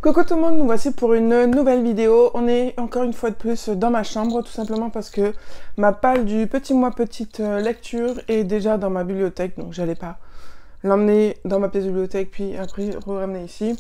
Coucou tout le monde, nous voici pour une nouvelle vidéo. On est encore une fois de plus dans ma chambre, tout simplement parce que ma palle du petit mois petite lecture est déjà dans ma bibliothèque, donc j'allais pas l'emmener dans ma pièce de bibliothèque puis après ramener ici.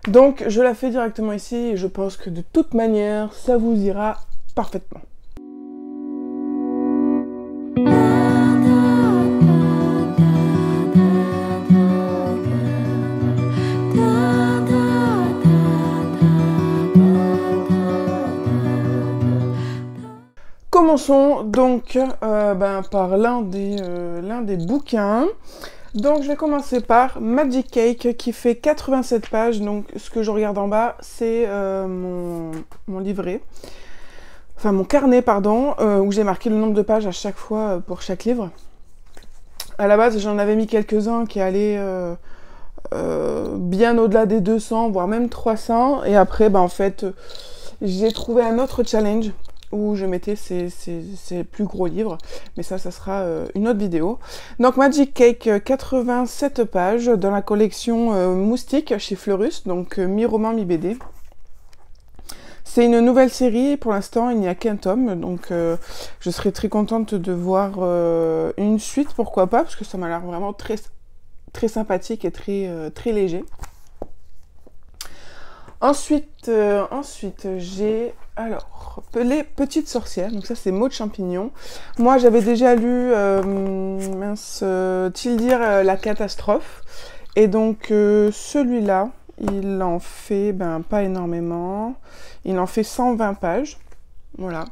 Donc je la fais directement ici et je pense que de toute manière ça vous ira parfaitement. Commençons donc par l'un des bouquins. Donc je vais commencer par Magic Cake qui fait 87 pages. Donc ce que je regarde en bas, c'est mon livret. Enfin mon carnet, pardon, où j'ai marqué le nombre de pages à chaque fois pour chaque livre. À la base, j'en avais mis quelques-uns qui allaient bien au-delà des 200, voire même 300. Et après, en fait, j'ai trouvé un autre challenge où je mettais ces plus gros livres, mais ça sera une autre vidéo. Donc Magic Cake, 87 pages dans la collection Moustique chez Fleurus, donc mi-roman, mi-BD. C'est une nouvelle série, pour l'instant il n'y a qu'un tome, donc je serais très contente de voir une suite, pourquoi pas, parce que ça m'a l'air vraiment très, très sympathique et très léger. Ensuite j'ai Les Petites Sorcières, donc ça c'est Maud Champignon. Moi j'avais déjà lu Tildir la catastrophe, et donc celui-là il en fait pas énormément, il en fait 120 pages, voilà,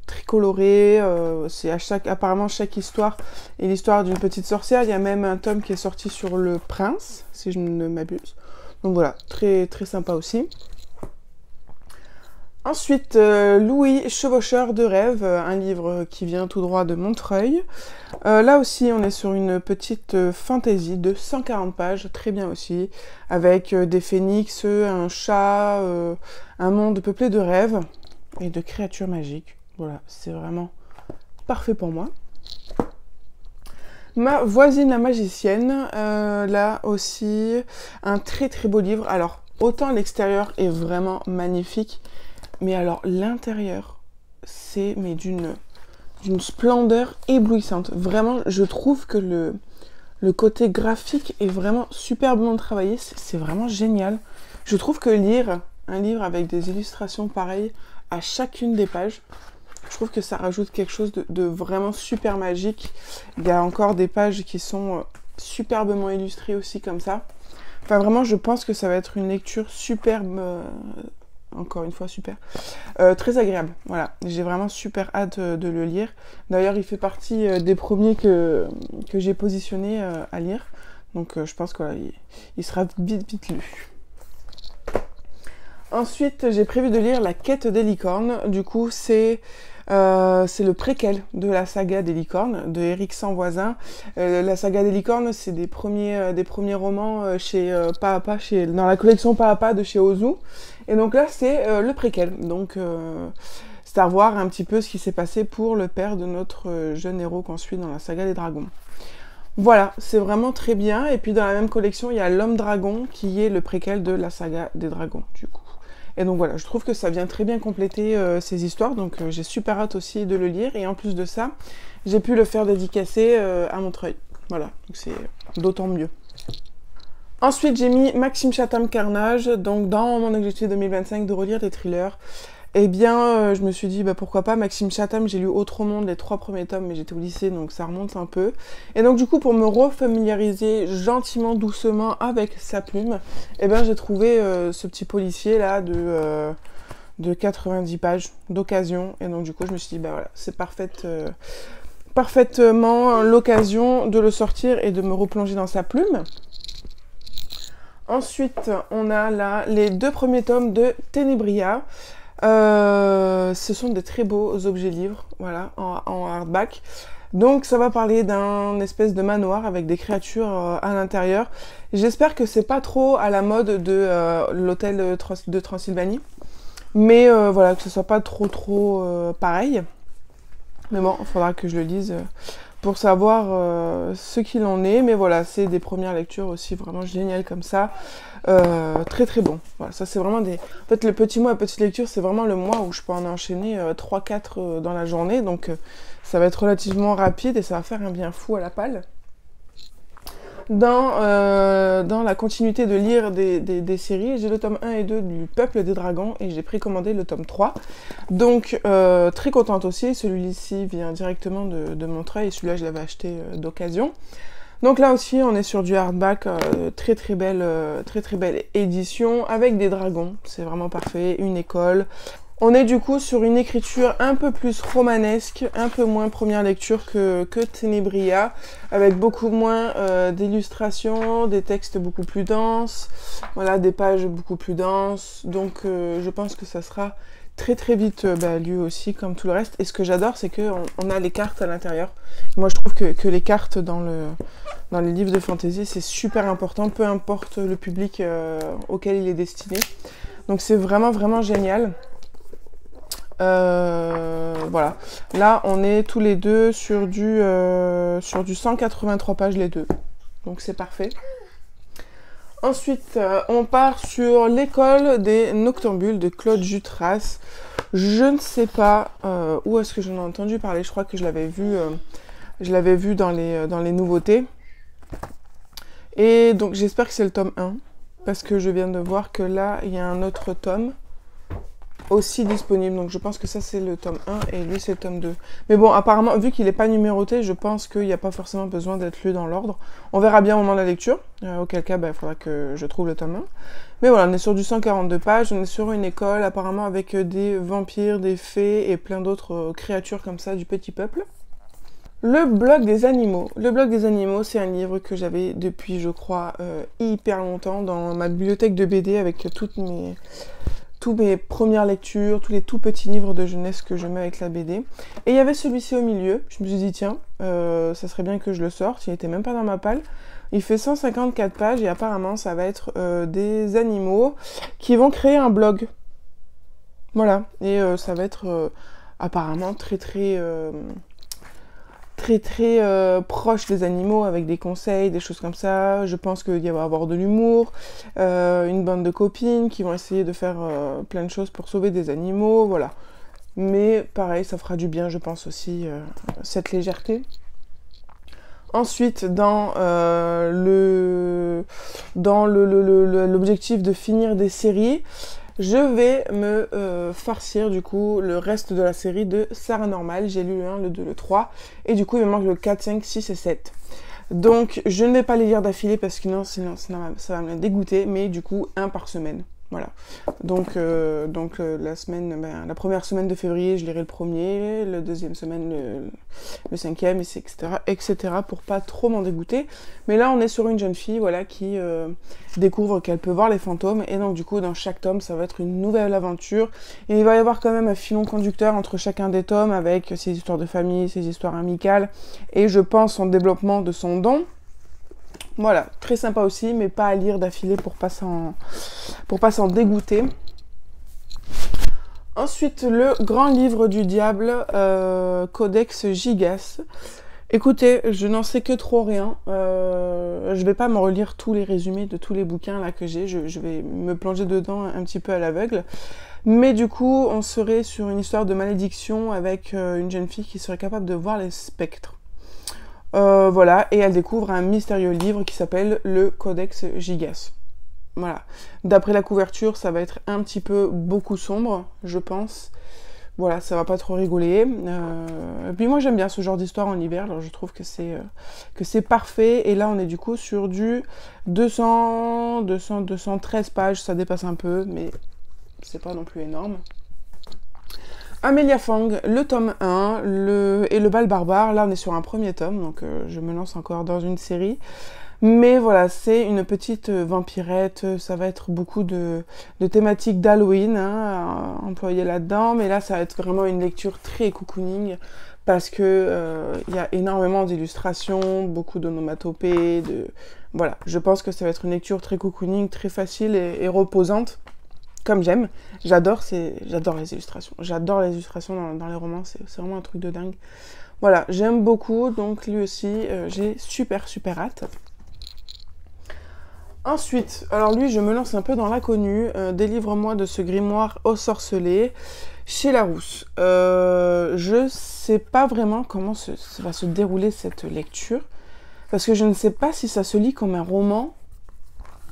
très coloré, c'est apparemment chaque histoire est l'histoire d'une petite sorcière. Il y a même un tome qui est sorti sur le prince, si je ne m'abuse. Donc voilà, très très sympa aussi. Ensuite, Louis, Chevaucheur de rêve, un livre qui vient tout droit de Montreuil. Là aussi, on est sur une petite fantaisie de 140 pages, très bien aussi, avec des phénix, un chat, un monde peuplé de rêves et de créatures magiques. Voilà, c'est vraiment parfait pour moi. Ma voisine la magicienne, là aussi, un très très beau livre. Alors, autant l'extérieur est vraiment magnifique, mais alors l'intérieur, c'est d'une splendeur éblouissante. Vraiment, je trouve que le côté graphique est vraiment superbement travaillé, c'est vraiment génial. Je trouve que lire un livre avec des illustrations pareilles à chacune des pages, je trouve que ça rajoute quelque chose de vraiment super magique. Il y a encore des pages qui sont superbement illustrées aussi comme ça. Enfin vraiment, je pense que ça va être une lecture superbe, encore une fois super, très agréable. Voilà, j'ai vraiment super hâte de le lire. D'ailleurs, il fait partie des premiers que j'ai positionnés à lire. Donc je pense qu'il sera vite lu. Ensuite, j'ai prévu de lire La Quête des licornes. Du coup, c'est le préquel de la saga des licornes, de Éric Sanvoisin. La saga des licornes, c'est des premiers romans chez Pas à Pas, dans la collection Pas à Pas de chez Ozu. Et donc là, c'est le préquel. Donc, c'est à voir un petit peu ce qui s'est passé pour le père de notre jeune héros qu'on suit dans la saga des dragons. Voilà, c'est vraiment très bien. Et puis dans la même collection, il y a L'Homme Dragon, qui est le préquel de la saga des dragons, du coup. Et donc voilà, je trouve que ça vient très bien compléter ces histoires, donc j'ai super hâte aussi de le lire. Et en plus de ça, j'ai pu le faire dédicacer à Montreuil. Voilà, donc c'est d'autant mieux. Ensuite, j'ai mis Maxime Chatham Carnage, donc dans mon objectif 2025 de relire des thrillers. Eh bien, je me suis dit, pourquoi pas, Maxime Chatham, j'ai lu Autre Monde, les 3 premiers tomes, mais j'étais au lycée, donc ça remonte un peu. Et donc, du coup, pour me refamiliariser gentiment, doucement avec sa plume, eh bien, j'ai trouvé ce petit policier, là, de 90 pages d'occasion. Et donc, du coup, je me suis dit, voilà, c'est parfaitement l'occasion de le sortir et de me replonger dans sa plume. Ensuite, on a là les 2 premiers tomes de Ténébria. Ce sont des très beaux objets livres, voilà, en hardback. Donc ça va parler d'un espèce de manoir avec des créatures à l'intérieur. J'espère que c'est pas trop à la mode de l'hôtel de Transylvanie, mais voilà, que ce soit pas trop pareil. Mais bon, il faudra que je le lise pour savoir ce qu'il en est. Mais voilà, c'est des premières lectures aussi vraiment géniales comme ça. Très très bon. Voilà, ça c'est vraiment des... En fait, le petit mois, la petite lecture, c'est vraiment le mois où je peux en enchaîner 3-4 dans la journée. Donc ça va être relativement rapide et ça va faire un bien fou à la palle. Dans la continuité de lire des séries, j'ai le tome 1 et 2 du Peuple des Dragons et j'ai précommandé le tome 3. Donc très contente aussi, celui-ci vient directement de Montreuil et celui-là je l'avais acheté d'occasion. Donc là aussi on est sur du hardback, très très belle édition avec des dragons, c'est vraiment parfait, une école. On est du coup sur une écriture un peu plus romanesque, un peu moins première lecture que Ténébria, avec beaucoup moins d'illustrations, des textes beaucoup plus denses, voilà, des pages beaucoup plus denses. Donc je pense que ça sera très très vite lu aussi comme tout le reste. Et ce que j'adore, c'est qu'on a les cartes à l'intérieur. Moi je trouve que les cartes dans les livres de fantasy, c'est super important, peu importe le public auquel il est destiné. Donc c'est vraiment vraiment génial. Voilà, là on est tous les deux sur du 183 pages les deux, donc c'est parfait. Ensuite on part sur l'école des Noctambules de Claude Jutras. Je ne sais pas où est-ce que j'en ai entendu parler, je crois que je l'avais vu dans les nouveautés. Et donc j'espère que c'est le tome 1, parce que je viens de voir que là il y a un autre tome aussi disponible, donc je pense que ça c'est le tome 1 et lui c'est le tome 2. Mais bon, apparemment, vu qu'il n'est pas numéroté, je pense qu'il n'y a pas forcément besoin d'être lu dans l'ordre. On verra bien au moment de la lecture, auquel cas il faudra que je trouve le tome 1. Mais voilà, on est sur du 142 pages, on est sur une école apparemment avec des vampires, des fées et plein d'autres créatures comme ça du petit peuple. Le blog des animaux. Le blog des animaux, c'est un livre que j'avais depuis, je crois, hyper longtemps dans ma bibliothèque de BD avec toutes mes premières lectures, tous les tout petits livres de jeunesse que je mets avec la BD. Et il y avait celui-ci au milieu. Je me suis dit, tiens, ça serait bien que je le sorte. Il n'était même pas dans ma palle. Il fait 154 pages et apparemment, ça va être des animaux qui vont créer un blog. Voilà. Et ça va être apparemment très proche des animaux avec des conseils, des choses comme ça. Je pense qu'il va y avoir de l'humour, une bande de copines qui vont essayer de faire plein de choses pour sauver des animaux, voilà. Mais pareil, ça fera du bien, je pense aussi, cette légèreté. Ensuite, dans l'objectif de finir des séries, je vais me farcir du coup le reste de la série de Sarah Normal. J'ai lu le 1, le 2, le 3 et du coup il me manque le 4, 5, 6 et 7. Donc je ne vais pas les lire d'affilée parce que sinon ça va me dégoûter, mais du coup un par semaine. Voilà. Donc la première semaine de février, je lirai le premier, la deuxième semaine le cinquième, etc., pour pas trop m'en dégoûter. Mais là, on est sur une jeune fille, voilà, qui découvre qu'elle peut voir les fantômes, et donc du coup, dans chaque tome, ça va être une nouvelle aventure. Et il va y avoir quand même un filon conducteur entre chacun des tomes, avec ses histoires de famille, ses histoires amicales, et je pense son développement de son don. Voilà, très sympa aussi, mais pas à lire d'affilée pour pas s'en dégoûter. Ensuite, le grand livre du diable, Codex Gigas. Écoutez, je n'en sais que trop rien. Je vais pas me relire tous les résumés de tous les bouquins là que j'ai. Je vais me plonger dedans un petit peu à l'aveugle. Mais du coup, on serait sur une histoire de malédiction avec une jeune fille qui serait capable de voir les spectres. Voilà, et elle découvre un mystérieux livre qui s'appelle le Codex Gigas. Voilà. D'après la couverture, ça va être un petit peu beaucoup sombre, je pense. Voilà, ça va pas trop rigoler. Et puis moi, j'aime bien ce genre d'histoire en hiver, alors je trouve que c'est parfait. Et là, on est du coup sur du 213 pages, ça dépasse un peu, mais c'est pas non plus énorme. Amélia Fang, le tome 1 et le bal barbare. Là, on est sur un premier tome, donc je me lance encore dans une série. Mais voilà, c'est une petite vampirette, ça va être beaucoup de thématiques d'Halloween employées là-dedans. Mais là, ça va être vraiment une lecture très cocooning parce que y a énormément d'illustrations, beaucoup d'onomatopées. Voilà, je pense que ça va être une lecture très cocooning, très facile et reposante. Comme j'aime, j'adore les illustrations. J'adore les illustrations dans les romans, c'est vraiment un truc de dingue. Voilà, j'aime beaucoup, donc lui aussi, j'ai super hâte. Ensuite, alors lui, je me lance un peu dans l'inconnu. Délivre-moi de ce grimoire ossorcelé chez Larousse. Je sais pas vraiment comment ça va se dérouler cette lecture, parce que je ne sais pas si ça se lit comme un roman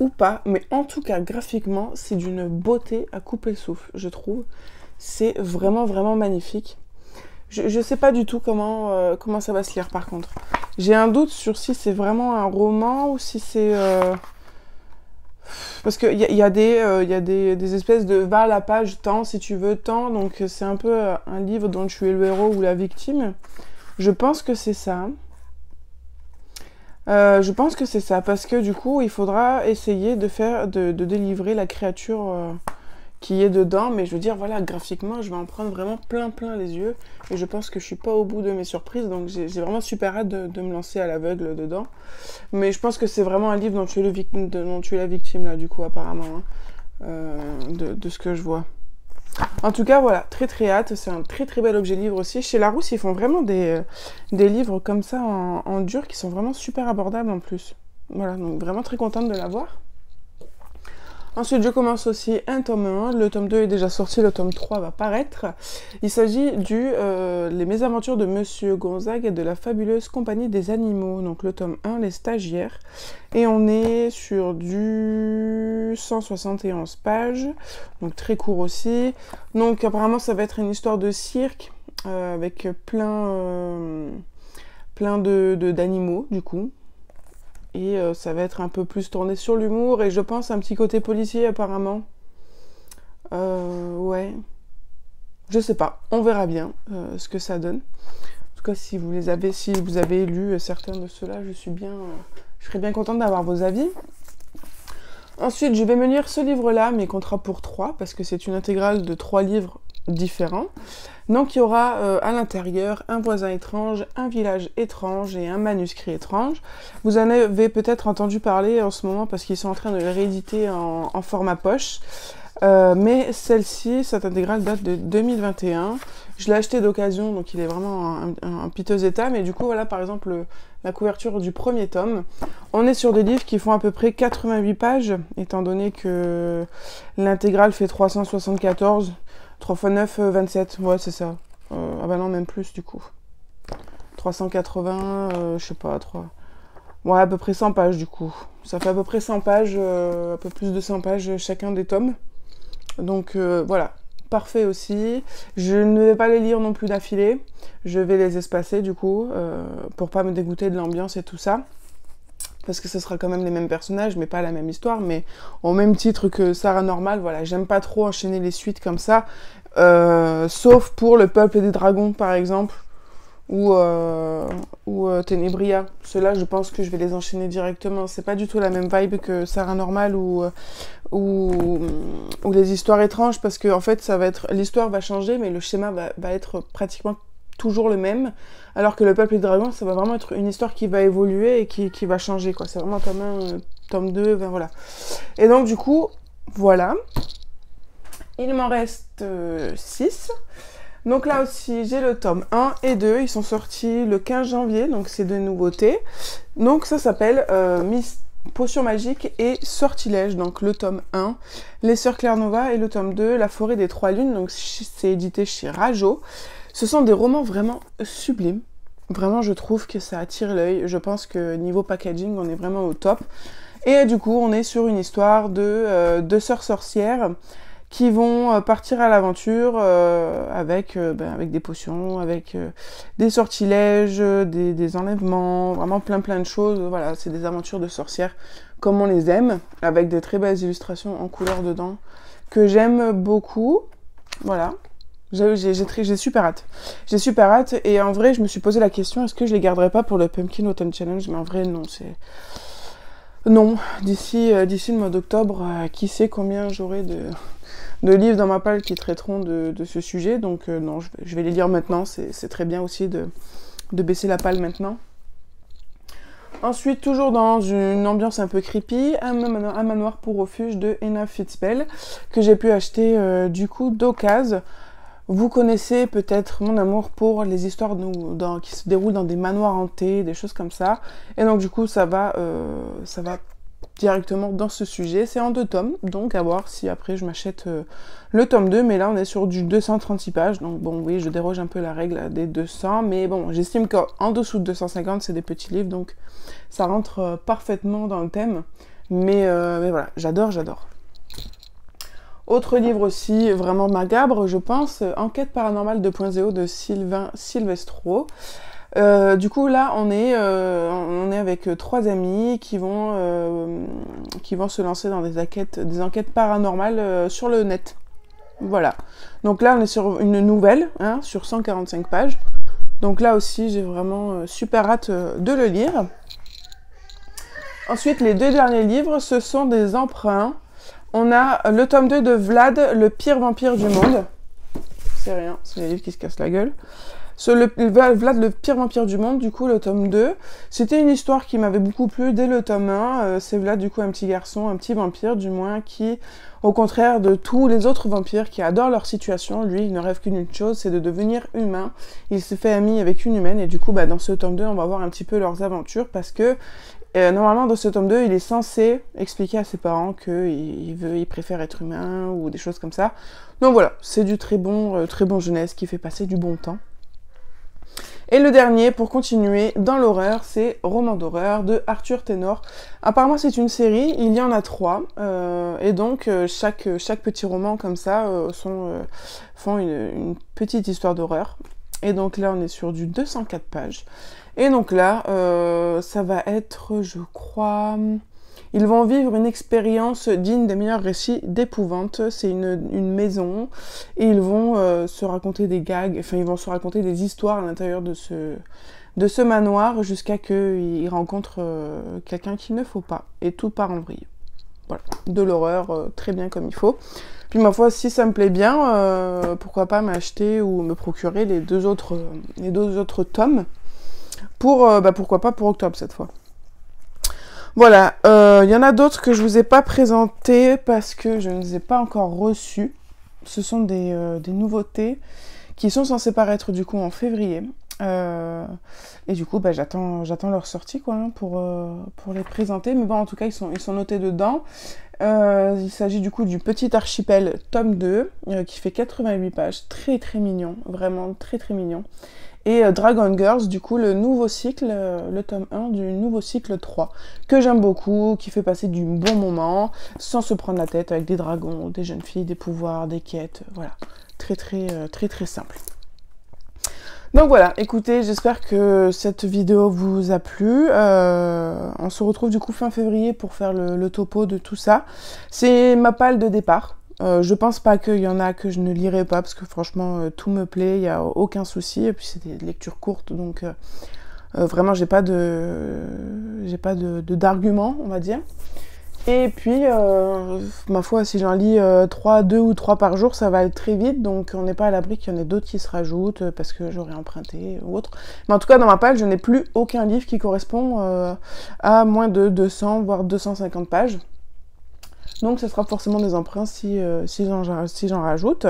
ou pas, mais en tout cas, graphiquement, c'est d'une beauté à couper le souffle, je trouve. C'est vraiment magnifique. Je sais pas du tout comment ça va se lire, par contre. J'ai un doute sur si c'est vraiment un roman ou si c'est... Parce qu'il y a des espèces de va à la page tant si tu veux tant, donc c'est un peu un livre dont tu es le héros ou la victime. Je pense que c'est ça. Je pense que c'est ça, parce que du coup, il faudra essayer de délivrer la créature qui est dedans, mais je veux dire, voilà, graphiquement, je vais en prendre vraiment plein les yeux, et je pense que je suis pas au bout de mes surprises, donc j'ai vraiment super hâte de me lancer à l'aveugle dedans. Mais je pense que c'est vraiment un livre dont tu es la victime, là, du coup, apparemment, hein, de ce que je vois. En tout cas, voilà, très hâte. C'est un très bel objet livre aussi. Chez Larousse, ils font vraiment des livres comme ça en dur qui sont vraiment super abordables en plus. Voilà, donc vraiment très contente de l'avoir. Ensuite, je commence aussi un tome 1. Le tome 2 est déjà sorti, le tome 3 va paraître. Il s'agit Les mésaventures de Monsieur Gonzague et de la fabuleuse compagnie des animaux. Donc le tome 1, Les stagiaires. Et on est sur du 171 pages, donc très court aussi. Donc apparemment, ça va être une histoire de cirque avec plein d'animaux, du coup. Et ça va être un peu plus tourné sur l'humour et je pense un petit côté policier apparemment. Ouais. Je sais pas, on verra bien ce que ça donne. En tout cas, si vous avez lu certains de ceux-là, je serais bien contente d'avoir vos avis. Ensuite, je vais me lire ce livre-là, mais Contrat pour 3, parce que c'est une intégrale de 3 livres différents. Donc il y aura à l'intérieur un voisin étrange, un village étrange et un manuscrit étrange. Vous en avez peut-être entendu parler en ce moment parce qu'ils sont en train de le rééditer en format poche. Mais cette intégrale date de 2021. Je l'ai acheté d'occasion, donc il est vraiment en piteux état. Mais du coup, voilà, par exemple, la couverture du premier tome. On est sur des livres qui font à peu près 88 pages, étant donné que l'intégrale fait 374. 3 x 9, 27, ouais c'est ça. Ah bah non, même plus du coup. 380, je sais pas, 3... Ouais, à peu près 100 pages du coup. Ça fait à peu près 100 pages, un peu plus de 100 pages chacun des tomes. Donc voilà, parfait aussi. Je ne vais pas les lire non plus d'affilée. Je vais les espacer du coup, pour pas me dégoûter de l'ambiance et tout ça. Parce que ce sera quand même les mêmes personnages, mais pas la même histoire, mais au même titre que Sarah Normal, voilà, j'aime pas trop enchaîner les suites comme ça, sauf pour Le Peuple des Dragons, par exemple, ou Ténébria. Ceux-là, je pense que je vais les enchaîner directement. C'est pas du tout la même vibe que Sarah Normal ou Les Histoires étranges, parce que en fait, l'histoire va changer, mais le schéma va être pratiquement toujours le même, alors que Le Peuple des Dragons, ça va vraiment être une histoire qui va évoluer et qui va changer, quoi. C'est vraiment tome 1, tome 2, ben voilà. Et donc, du coup, voilà. Il m'en reste 6. Donc là aussi, j'ai le tome 1 et 2. Ils sont sortis le 15 janvier, donc c'est de nouveautés. Donc ça s'appelle Potion magique et sortilège, donc le tome 1, Les Sœurs Claire-Nova, et le tome 2, La Forêt des Trois Lunes, donc c'est édité chez Rajo. Ce sont des romans vraiment sublimes. Vraiment, je trouve que ça attire l'œil. Je pense que niveau packaging, on est vraiment au top. Et du coup, on est sur une histoire de deux sœurs sorcières qui vont partir à l'aventure avec des potions, avec des sortilèges, des enlèvements, vraiment plein de choses. Voilà, c'est des aventures de sorcières comme on les aime, avec de très belles illustrations en couleur dedans, que j'aime beaucoup. Voilà. J'ai super hâte. J'ai super hâte, et en vrai, je me suis posé la question, est-ce que je les garderais pas pour le Pumpkin Autumn Challenge? Mais en vrai, non, non, d'ici le mois d'octobre, qui sait combien j'aurai de livres dans ma palle qui traiteront de ce sujet, donc non, je vais les lire maintenant, c'est très bien aussi de baisser la palle maintenant. Ensuite, toujours dans une ambiance un peu creepy, un manoir pour refuge de Henna Fitzbell, que j'ai pu acheter du coup d'occasion. Vous connaissez peut-être mon amour pour les histoires qui se déroulent dans des manoirs hantés, des choses comme ça. Et donc du coup, ça va directement dans ce sujet. C'est en 2 tomes, donc à voir si après je m'achète le tome 2. Mais là, on est sur du 236 pages. Donc bon, oui, je déroge un peu la règle des 200. Mais bon, j'estime qu'en dessous de 250, c'est des petits livres. Donc ça rentre parfaitement dans le thème. Mais voilà, j'adore. Autre livre aussi, vraiment macabre, je pense, Enquête paranormale 2.0 de Sylvain Silvestro. Du coup, là, on est avec 3 amis qui vont se lancer dans des enquêtes paranormales sur le net. Voilà. Donc là, on est sur une nouvelle, hein, sur 145 pages. Donc là aussi, j'ai vraiment super hâte de le lire. Ensuite, les 2 derniers livres, ce sont des emprunts. On a le tome 2 de Vlad, le pire vampire du monde. C'est rien, c'est les livres qui se cassent la gueule. Vlad, le pire vampire du monde, du coup, le tome 2. C'était une histoire qui m'avait beaucoup plu dès le tome 1. C'est Vlad, du coup, un petit garçon, un petit vampire, du moins, qui, au contraire de tous les autres vampires qui adorent leur situation, lui, il ne rêve qu'une chose, c'est de devenir humain. Il se fait ami avec une humaine, et du coup, dans ce tome 2, on va voir un petit peu leurs aventures, parce que normalement, dans ce tome 2, il est censé expliquer à ses parents qu'il préfère être humain ou des choses comme ça. Donc voilà, c'est du très bon jeunesse qui fait passer du bon temps. Et le dernier, pour continuer dans l'horreur, c'est Roman d'horreur de Arthur Ténor. Apparemment, c'est une série, il y en a 3. Et donc, chaque petit roman comme ça font une petite histoire d'horreur. Et donc là, on est sur du 204 pages. Et donc là, ça va être, je crois... Ils vont vivre une expérience digne des meilleurs récits d'épouvante. C'est une maison et ils vont se raconter des gags, enfin ils vont se raconter des histoires à l'intérieur de ce manoir jusqu'à qu'ils rencontrent quelqu'un qu'il ne faut pas. Et tout part en vrille. Voilà, de l'horreur très bien comme il faut. Puis ma foi, si ça me plaît bien, pourquoi pas m'acheter ou me procurer les deux autres tomes pourquoi pas pour octobre cette fois. Voilà, il y en a d'autres que je vous ai pas présentés parce que je ne les ai pas encore reçus. Ce sont des nouveautés qui sont censées paraître du coup en février. Et du coup, j'attends leur sortie quoi, hein, pour les présenter. Mais bon, en tout cas, ils sont notés dedans. Il s'agit du coup du Petit Archipel tome 2 qui fait 88 pages. Très très mignon, vraiment très très mignon. Et Dragon Girls, du coup, le nouveau cycle, le tome 1 du nouveau cycle 3, que j'aime beaucoup, qui fait passer du bon moment, sans se prendre la tête, avec des dragons, des jeunes filles, des pouvoirs, des quêtes, voilà. Très très simple. Donc voilà, écoutez, j'espère que cette vidéo vous a plu. On se retrouve du coup fin février pour faire le topo de tout ça. C'est ma palle de départ. Je pense pas qu'il y en a que je ne lirai pas parce que franchement tout me plaît, il n'y a aucun souci et puis c'est des lectures courtes donc vraiment j'ai pas d'arguments on va dire. Et puis ma foi si j'en lis 2 ou 3 par jour ça va aller très vite donc on n'est pas à l'abri qu'il y en ait d'autres qui se rajoutent parce que j'aurais emprunté ou autre. Mais en tout cas dans ma palle je n'ai plus aucun livre qui correspond à moins de 200 voire 250 pages. Donc ce sera forcément des emprunts si j'en rajoute.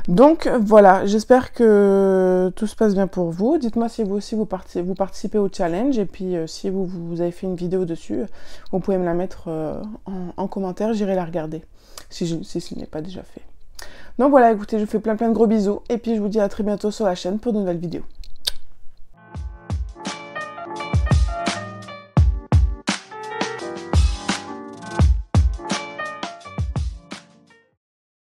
Donc voilà, j'espère que tout se passe bien pour vous. Dites-moi si vous aussi vous participez au challenge. Et puis si vous avez fait une vidéo dessus, vous pouvez me la mettre en commentaire, j'irai la regarder. Si ce n'est pas déjà fait. Donc voilà, écoutez, je vous fais plein de gros bisous. Et puis je vous dis à très bientôt sur la chaîne pour de nouvelles vidéos.